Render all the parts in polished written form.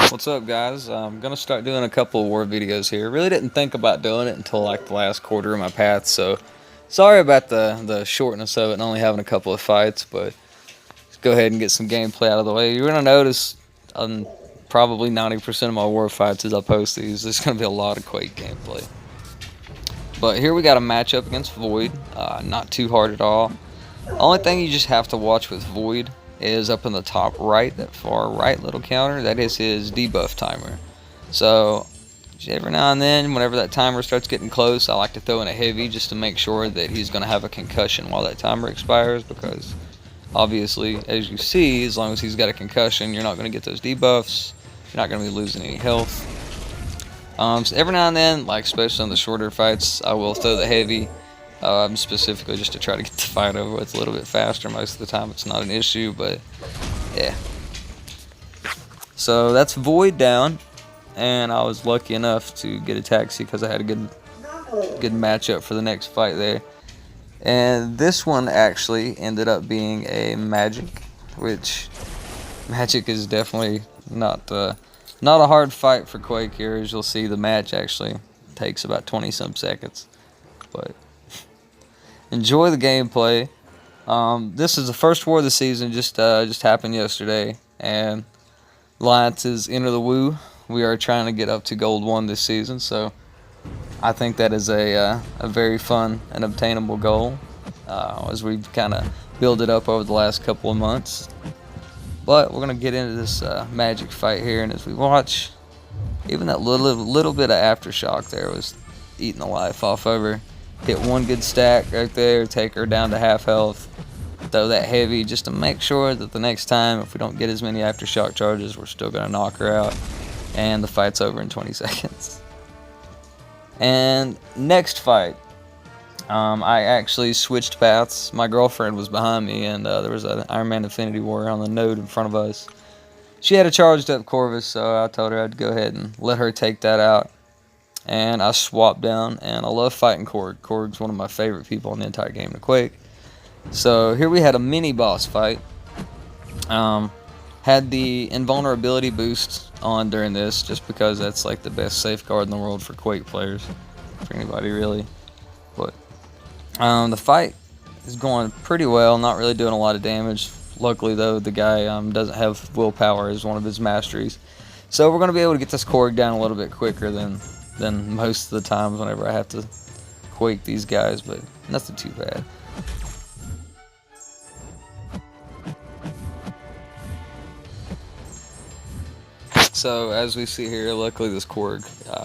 What's up, guys? I'm gonna start doing a couple of war videos here. Really didn't think about doing it until like the last quarter of my path, so sorry about the shortness of it and only having a couple of fights, but let's go ahead and get some gameplay out of the way. You're gonna notice on probably 90% of my war fights as I post these, there's gonna be a lot of Quake gameplay. But here we got a matchup against Void, not too hard at all. Only thing you just have to watch with Void is up in the top right, that far right little counter, that is his debuff timer. So every now and then, whenever that timer starts getting close, I like to throw in a heavy just to make sure that he's going to have a concussion while that timer expires, because obviously, as you see, as long as he's got a concussion, you're not going to get those debuffs, you're not going to be losing any health. So every now and then, like especially on the shorter fights, I will throw the heavy, specifically just to try to get the fight over with a little bit faster. Most of the time it's not an issue, but yeah. So that's Void down, and I was lucky enough to get a taxi because I had a good matchup for the next fight there. And this one actually ended up being a Magik, which Magik is definitely not a hard fight for Quake here. As you'll see, the match actually takes about 20 some seconds, but enjoy the gameplay. This is the first war of the season, just happened yesterday, and Alliance is Enter the Woo. We are trying to get up to Gold 1 this season, so I think that is a very fun and obtainable goal as we kind of build it up over the last couple of months. But we're going to get into this Magik fight here, and as we watch, even that little bit of aftershock there was eating the life off of her. Hit one good stack right there, take her down to half health, throw that heavy just to make sure that the next time, if we don't get as many aftershock charges, we're still going to knock her out, and the fight's over in 20 seconds. And next fight, I actually switched paths. My girlfriend was behind me, and there was an Iron Man Infinity Warrior on the node in front of us. She had a charged up Corvus, so I told her I'd go ahead and let her take that out. And I swapped down, and I love fighting Korg. Korg's one of my favorite people in the entire game of Quake. So here we had a mini boss fight. Had the invulnerability boost on during this, just because that's like the best safeguard in the world for Quake players, for anybody really. But the fight is going pretty well, not really doing a lot of damage. Luckily though, the guy doesn't have willpower as one of his masteries, so we're going to be able to get this Korg down a little bit quicker than most of the times whenever I have to Quake these guys, but nothing too bad. So as we see here, luckily this Korg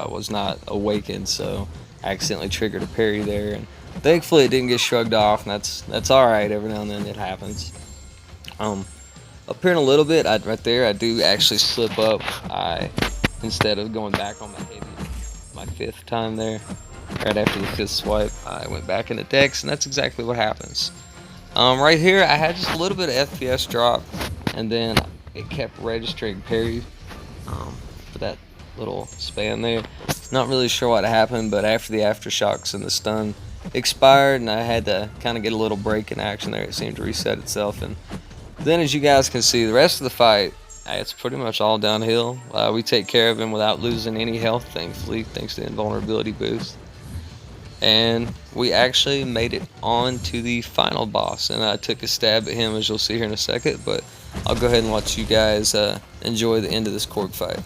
was not awakened, so I accidentally triggered a parry there, and thankfully it didn't get shrugged off, and that's alright. Every now and then it happens. Up here in a little bit, right there, I do actually slip up. Instead of going back on my heavy, my fifth time there, right after the fifth swipe, I went back into Dex, and that's exactly what happens. Right here, I had just a little bit of FPS drop, and then it kept registering parry for that little span there. Not really sure what happened, but after the aftershocks and the stun expired, and I had to kind of get a little break in action there, it seemed to reset itself. And then, as you guys can see, the rest of the fight, it's pretty much all downhill. We take care of him without losing any health, thankfully, thanks to the invulnerability boost. And we actually made it on to the final boss, and I took a stab at him, as you'll see here in a second, but I'll go ahead and let you guys enjoy the end of this Korg fight.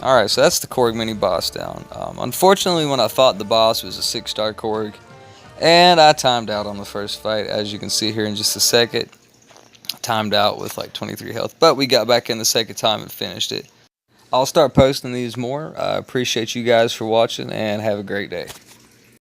Alright, so that's the Korg mini boss down. Unfortunately, when I fought the boss, it was a 6-star Korg, and I timed out on the first fight, as you can see here in just a second. I timed out with like 23 health, but we got back in the second time and finished it. I'll start posting these more. I appreciate you guys for watching, and have a great day.